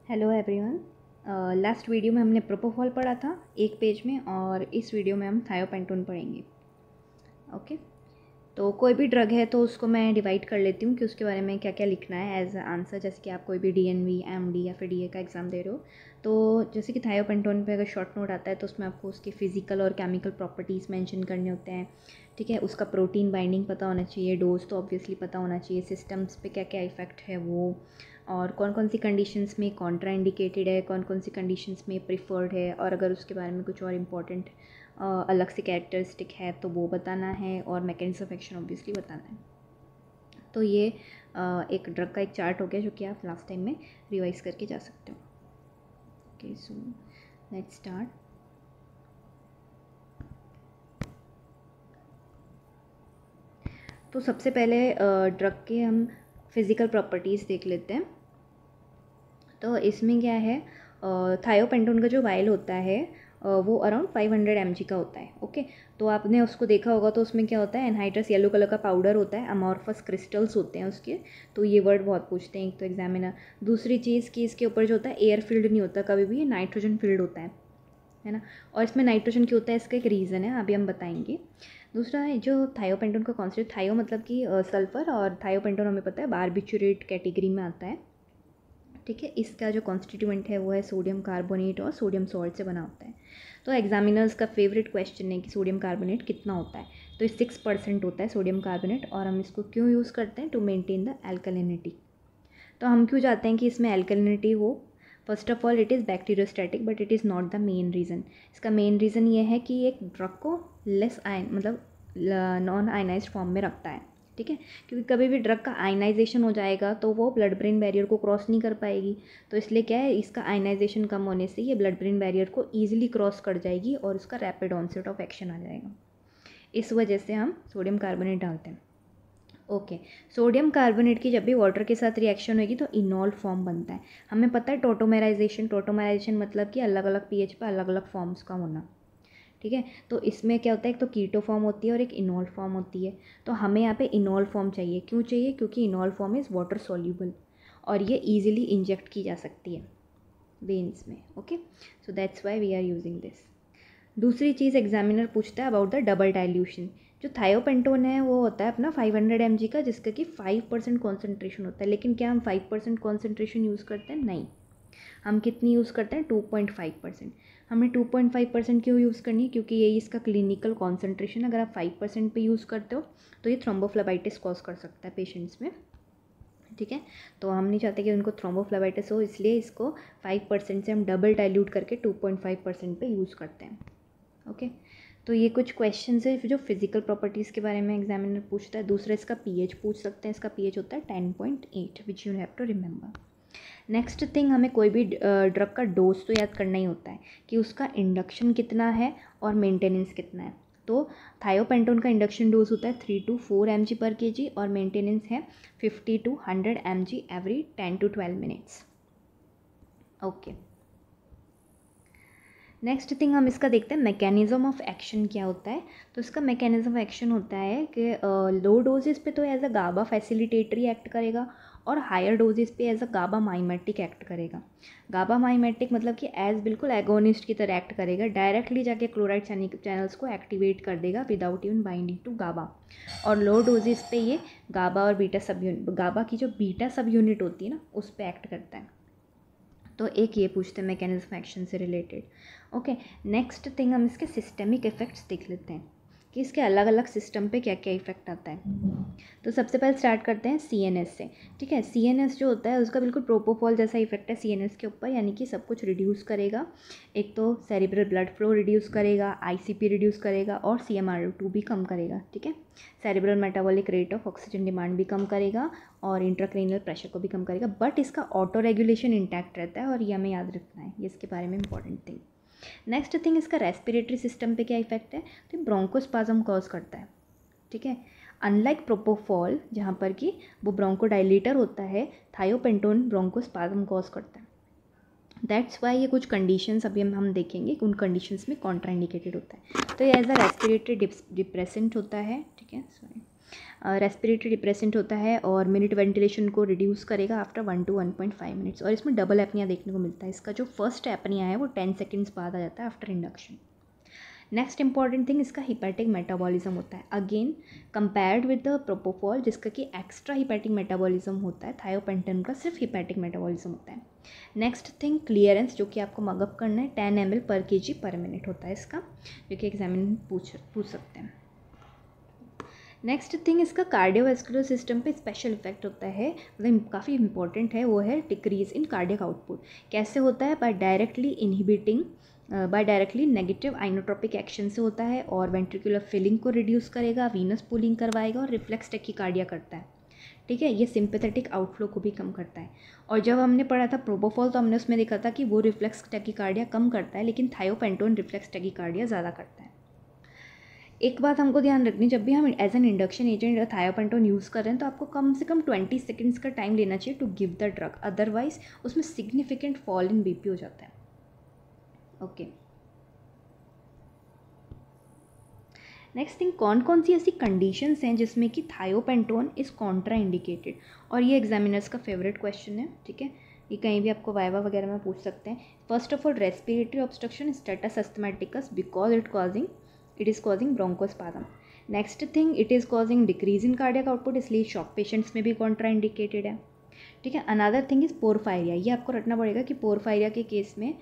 Hello everyone. Last video में हमने propofol पढ़ा था एक पेज में, और इस वीडियो में हम थायोपेंटोन पढ़ेंगे। ओके, तो कोई भी ड्रग है तो उसको मैं डिवाइड कर लेती हूँ कि उसके बारे में क्या क्या लिखना है एज आंसर। जैसे कि आप कोई भी डीएनवी, एमडी या फिर डीए का एग्ज़ाम दे रहे हो, तो जैसे कि थायोपेंटोन पे अगर शॉर्ट नोट आता है तो उसमें आपको उसके फिजिकल और केमिकल प्रॉपर्टीज़ मेंशन करने होते हैं। ठीक है, उसका प्रोटीन बाइंडिंग पता होना चाहिए, डोज तो ऑब्वियसली पता होना चाहिए, सिस्टम्स पे क्या क्या इफ़ेक्ट है वो, और कौन कौन सी कंडीशंस में कॉन्ट्रा इंडिकेटेड है, कौन कौन सी कंडीशंस में प्रिफर्ड है, और अगर उसके बारे में कुछ और इम्पॉर्टेंट अलग से कैरेक्टरिस्टिक है तो वो बताना है, और मैकेनिज्म ऑफ एक्शन ऑब्वियसली बताना है। तो ये एक ड्रग का एक चार्ट हो गया जो कि आप लास्ट टाइम में रिवाइज करके जा सकते हो। Okay, so let's start. तो सबसे पहले ड्रग के हम फिज़िकल प्रॉपर्टीज़ देख लेते हैं। तो इसमें क्या है, थायोपेंटोन का जो वायल होता है वो अराउंड 500 mg का होता है। ओके, तो आपने उसको देखा होगा तो उसमें क्या होता है, एनहाइड्रस येलो कलर का पाउडर होता है, अमॉर्फस क्रिस्टल्स होते हैं उसके। तो ये वर्ड बहुत पूछते हैं एक तो एग्जामिनर। दूसरी चीज़ कि इसके ऊपर जो होता है एयर फील्ड नहीं होता कभी भी, नाइट्रोजन फील्ड होता है ना। और इसमें नाइट्रोजन क्यों होता है, इसका एक रीज़न है, अभी हम बताएंगे। दूसरा है जो थायोपेंटोन का कॉन्सेप्ट, थायो मतलब कि सल्फ़र, और थायोपेंटोन हमें पता है बारबिचुरेट कैटेगरी में आता है। ठीक है, इसका जो कॉन्स्टिट्यूएंट है वो है सोडियम कार्बोनेट और सोडियम सॉल्ट से बना होता है। तो एग्जामिनर्स का फेवरेट क्वेश्चन है कि सोडियम कार्बोनेट कितना होता है, तो ये 6% होता है सोडियम कार्बोनेट। और हम इसको क्यों यूज़ करते हैं, टू मेंटेन द एल्कलिनिटी। तो हम क्यों चाहते हैं कि इसमें एल्कलिनिटी हो। First of all it is bacteriostatic, but it is not the main reason. इसका मेन रीज़न ये है कि एक ड्रग को लेस आयन मतलब नॉन आयनाइज्ड फॉर्म में रखता है। ठीक है, क्योंकि कभी भी ड्रग का आयनाइजेशन हो जाएगा तो वो ब्लड ब्रेन बैरियर को क्रॉस नहीं कर पाएगी। तो इसलिए क्या है, इसका आयनाइजेशन कम होने से ये ब्लड ब्रेन बैरियर को ईजिली क्रॉस कर जाएगी और उसका रैपिड ऑनसेट ऑफ एक्शन आ जाएगा। इस वजह से हम सोडियम कार्बोनेट डालते हैं। ओके, सोडियम कार्बोनेट की जब भी वाटर के साथ रिएक्शन होगी तो इनॉल फॉर्म बनता है। हमें पता है टोटोमेराइजेशन मतलब कि अलग अलग पीएच पे अलग अलग फॉर्म्स का होना। ठीक है, तो इसमें क्या होता है, एक तो कीटो फॉर्म होती है और एक इनॉल फॉर्म होती है। तो हमें यहाँ पे इनॉल फॉर्म चाहिए। क्यों चाहिए, क्योंकि इनॉल फॉर्म इज़ वाटर सॉल्यूबल और ये ईजिली इंजेक्ट की जा सकती है वेन्स में। Okay, so that's why we are using this. दूसरी चीज़ एग्जामिनर पूछता है अबाउट द डबल डाइल्यूशन। जो थायोपेंटोन है वो होता है अपना 500 mg का, जिसका कि 5% कॉन्सेंट्रेशन होता है। लेकिन क्या हम 5% कॉन्सेंट्रेशन यूज़ करते हैं, नहीं। हम कितनी यूज़ करते हैं, 2.5%। हमें 2.5% क्यों यूज़ करनी है, क्योंकि यही इसका क्लिनिकल कॉन्सेंट्रेशन। अगर आप 5% पे यूज़ करते हो तो ये थ्रोम्बोफ्लेबाइटिस कॉज कर सकता है पेशेंट्स में। ठीक है, तो हम नहीं चाहते कि उनको थ्रोम्बोफ्लेबाइटिस हो, इसलिए इसको 5% से हम डबल डाइल्यूट करके 2.5% पे यूज़ करते हैं। ओके, तो ये कुछ क्वेश्चंस है जो फिजिकल प्रॉपर्टीज़ के बारे में एग्जामिनर पूछता है। दूसरा इसका पीएच पूछ सकते हैं। इसका पीएच होता है 10.8, which you have to remember. Next thing, हमें कोई भी ड्रग का डोज तो याद करना ही होता है कि उसका इंडक्शन कितना है और मेंटेनेंस कितना है। तो थायोपेंटोन का इंडक्शन डोज होता है 3 to 4 mg पर kg और मेंटेनेंस है 50 to 100 mg every 10 to 12 minutes. Okay, next thing हम इसका देखते हैं मैकेनिज्म ऑफ एक्शन क्या होता है। तो इसका मैकेनिज्म ऑफ एक्शन होता है कि लो डोजेस पे तो एज अ गाबा फैसिलिटेटरी एक्ट करेगा, और हायर डोजेस पे एज अ गाबा माइमेटिक एक्ट करेगा। गाबा माइमेटिक मतलब कि एज बिल्कुल एगोनिस्ट की तरह एक्ट करेगा, डायरेक्टली जाके क्लोराइड चैनल्स को एक्टिवेट कर देगा विदाउट इवन बाइंडिंग टू गाबा। और लो डोजेस पे ये गाबा और बीटा सब यूनिट, गाबा की जो बीटा सब यूनिट होती है ना, उस पर एक्ट करता है। तो एक ये पूछते हैं मैकेनिज्म एक्शन से रिलेटेड। ओके, नेक्स्ट थिंग हम इसके सिस्टमिक इफेक्ट्स देख लेते हैं कि इसके अलग अलग सिस्टम पे क्या क्या इफेक्ट आता है। तो सबसे पहले स्टार्ट करते हैं सीएनएस से। ठीक है, सीएनएस जो होता है उसका बिल्कुल प्रोपोफॉल जैसा इफेक्ट है सीएनएस के ऊपर, यानी कि सब कुछ रिड्यूस करेगा। एक तो सेरिब्रल ब्लड फ्लो रिड्यूस करेगा, आईसीपी रिड्यूस करेगा, और सीएमआरओ2 भी कम करेगा। ठीक है, cerebral metabolic rate of oxygen demand भी कम करेगा, और इंट्राक्रेनियल प्रेशर को भी कम करेगा। बट इसका ऑटो रेगुलेशन इंटैक्ट रहता है, और ये हमें याद रखना है, ये इसके बारे में इंपॉर्टेंट थिंग। नेक्स्ट थिंग, इसका रेस्पिरेटरी सिस्टम पे क्या इफेक्ट है, तो ब्रोंकोस्पाज्म कॉज करता है। ठीक है, अनलाइक प्रोपोफॉल जहाँ पर कि वो ब्रोंकोडाइलेटर होता है, थायोपेंटोन ब्रोंकोस्पाज्म कॉज करता है। दैट्स वाई ये कुछ कंडीशंस अभी हम देखेंगे कि उन कंडीशंस में कॉन्ट्राइंडिकेटेड होता है। तो ये एज अ रेस्पिरेटरी डिप्रेसेंट होता है। ठीक है, सॉरी, रेस्पिरेटरी डिप्रेसेंट होता है और मिनट वेंटिलेशन को रिड्यूस करेगा आफ्टर 1 to 1.5 मिनट्स। और इसमें डबल एपनिया देखने को मिलता है। इसका जो फर्स्ट एपनिया है वो 10 सेकेंड्स बाद आ जाता है after induction. Next important thing इसका हिपैटिक मेटाबॉलिज्म होता है। Again compared with the propofol जिसका कि एक्स्ट्रा हिपैटिक मेटाबॉलिज्म होता है, थायोपेंटोन का सिर्फ हिपैटिक मेटाबॉलिज्म होता है। नेक्स्ट थिंग क्लियरेंस, जो कि आपको मगअप करना है, 10 ml per kg पर मिनट होता है इसका, जो कि एग्जामिन पूछ सकते हैं। नेक्स्ट थिंग इसका कार्डियोवैस्कुलर सिस्टम पे स्पेशल इफेक्ट होता है, मतलब काफ़ी इंपॉर्टेंट है, वो है डिक्रीज इन कार्डियक आउटपुट। कैसे होता है? By directly negative inotropic action से होता है, और वेंट्रिकुलर फिलिंग को रिड्यूस करेगा, वीनस पूलिंग करवाएगा और रिफ्लेक्स टैकीकार्डिया करता है। ठीक है, ये सिंपैथेटिक आउटफ्लो को भी कम करता है। और जब हमने पढ़ा था प्रोपोफॉल तो हमने उसमें देखा था कि वो रिफ्लेक्स टैकीकार्डिया कम करता है, लेकिन थायोपेंटोन रिफ्लेक्स टैकीकार्डिया ज़्यादा करता है। एक बात हमको ध्यान रखनी, जब भी हम as an induction agent thiopentone use कर रहे हैं तो आपको कम से कम 20 सेकेंड्स का टाइम लेना चाहिए to give the drug, otherwise उसमें सिग्निफिकेंट फॉल इन बीपी हो जाता है। ओके, नेक्स्ट थिंग, कौन कौन सी ऐसी कंडीशंस हैं जिसमें कि थायोपेंटोन इज़ कॉन्ट्रा इंडिकेटेड, और ये एग्जामिनर्स का फेवरेट क्वेश्चन है। ठीक है, ये कहीं भी आपको वाइवा वगैरह में पूछ सकते हैं। First of all respiratory obstruction status asthmaticus because it is causing bronchospasm. Next thing, it is causing decrease in cardiac output, इसलिए शॉक पेशेंट्स में भी कॉन्ट्रा इंडिकेटेड है। ठीक है, अनदर थिंग इज़ पोरफायरिया, ये आपको रटना पड़ेगा कि पोरफायरिया के केस में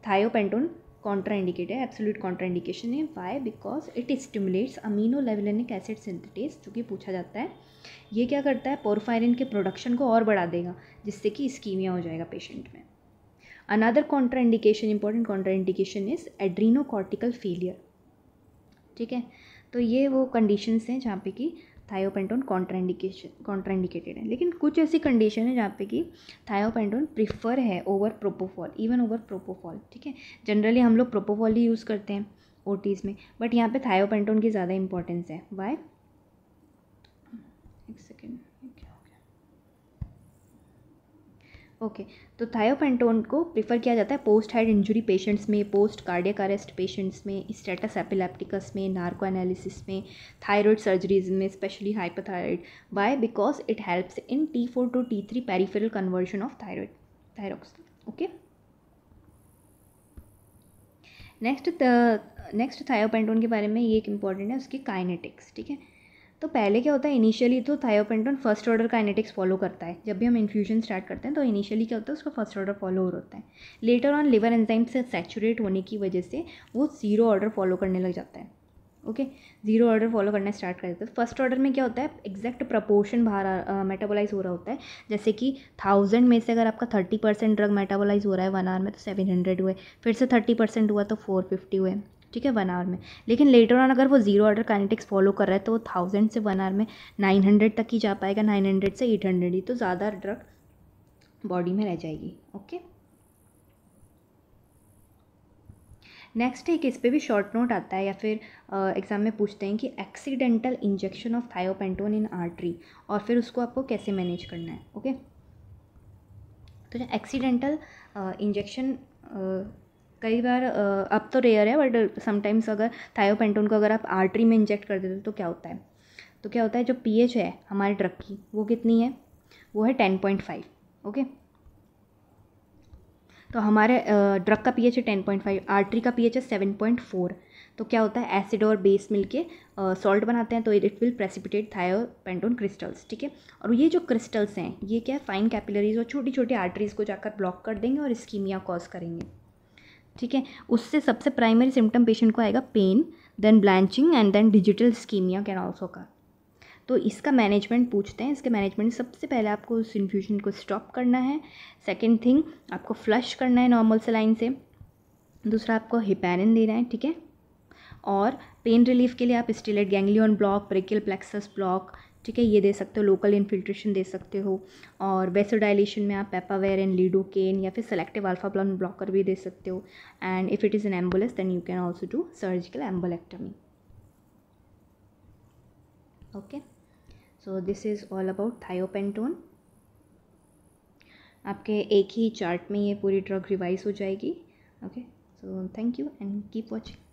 थायोपेंटोन कॉन्ट्रा इंडिकेट है, एब्सोल्यूट कॉन्ट्रा इंडिकेशन है। Why? Because it stimulates amino levulinic acid synthetase, जो कि पूछा जाता है। ये क्या करता है? पोरफायरिन के प्रोडक्शन को और बढ़ा देगा, जिससे कि इस्कीमिया हो जाएगा पेशेंट में। Another contraindication, important contraindication is adrenocortical failure. ठीक है, तो ये वो कंडीशंस हैं जहाँ पे कि थायोपेंटोन कॉन्ट्रा इंडिकेटेड है। लेकिन कुछ ऐसी कंडीशन है जहाँ पे कि थायोपेंटोन प्रिफर है over propofol, even over propofol. ठीक है, जनरली हम लोग प्रोपोफॉल ही यूज़ करते हैं ओटीज़ में, बट यहाँ पे थायोपेंटोन की ज़्यादा इंपॉर्टेंस है। वाई? एक सेकेंड, ओके, तो थायोपेंटोन को प्रिफर किया जाता है पोस्ट हेड इंजरी पेशेंट्स में, पोस्ट कार्डियक अरेस्ट पेशेंट्स में, स्टेटस एपिलेप्टिकस में, नार्को एनालिसिस में, थायराइड सर्जरीज में, specially hypothyroid. Why? Because it helps in T4 to T3 peripheral conversion of thyroxine. Okay, next thiopentone के बारे में ये एक इंपॉर्टेंट है, उसकी काइनेटिक्स। ठीक है, तो पहले क्या होता है, इनिशियली तो thiopentone first order kinetics follow करता है। जब भी हम इन्फ्यूजन स्टार्ट करते हैं तो इनिशियली क्या होता है, उसका फर्स्ट ऑर्डर फॉलो होता है। लेटर ऑन लिवर एंजाइम से सैचुरेट होने की वजह से वो जीरो ऑर्डर फॉलो करने लग जाता है। ओके, जीरो ऑर्डर फॉलो करना स्टार्ट कर देते हैं। फर्स्ट ऑर्डर में क्या होता है, एग्जैक्ट प्रपोर्शन बाहर मेटाबोलाइज हो रहा होता है। जैसे कि 1000 में से अगर आपका 30% ड्रग मेटाबोलाइज हो रहा है 1 आवर में तो 700 हुए, फिर से 30% हुआ तो 450 हुए। ठीक है, 1 आवर में। लेकिन लेटर ऑन अगर वो जीरो ऑर्डर काइनेटिक्स फॉलो कर रहा है तो वो 1000 से 1 आवर में 900 तक ही जा पाएगा, 900 से 800 ही, तो ज़्यादा ड्रग बॉडी में रह जाएगी। ओके, नेक्स्ट एक इस पर भी शॉर्ट नोट आता है या फिर एग्जाम में पूछते हैं कि accidental injection of thiopentone in artery, और फिर उसको आपको कैसे मैनेज करना है। ओके, तो एक्सीडेंटल इंजेक्शन कई बार अब तो रेयर है, बट समटाइम्स अगर थायोपेंटोन को अगर आप आर्टरी में इंजेक्ट कर देते हो तो क्या होता है, जो pH है हमारे ड्रग की वो कितनी है, वो है 10.5। ओके, तो हमारे ड्रग का pH है 10.5, आर्टरी का pH है 7.4। तो क्या होता है, एसिड और बेस मिलके सॉल्ट बनाते हैं, तो it will precipitate thiopentone crystals. ठीक है, और ये जो क्रिस्टल्स हैं ये क्या है, फाइन कैपिलरीज और छोटी छोटी आर्टरीज़ को जाकर ब्लॉक कर देंगे और इस्कीमिया कॉज करेंगे। ठीक है, उससे सबसे प्राइमरी सिम्टम पेशेंट को आएगा pain, then blanching and then digital ischaemia can also कर। तो इसका मैनेजमेंट पूछते हैं। इसके मैनेजमेंट सबसे पहले आपको उस इन्फ्यूजन को स्टॉप करना है। सेकेंड थिंग, आपको फ्लश करना है नॉर्मल सलाइन से। दूसरा, आपको हिपैरिन देना है। ठीक है, और पेन रिलीफ के लिए आप stellate ganglion block, brachial plexus block, ठीक है, ये दे सकते हो, लोकल इन्फिल्ट्रेशन दे सकते हो। और वेसोडाइलेशन में आप पेपावेरिन, लिडोकेन या फिर सेलेक्टिव अल्फा ब्लॉकर भी दे सकते हो। And if it is an ambulance then you can also do surgical embolectomy. Okay, so this is all about thiopentone. आपके एक ही चार्ट में ये पूरी ड्रग रिवाइज हो जाएगी। Okay, so thank you and keep watching.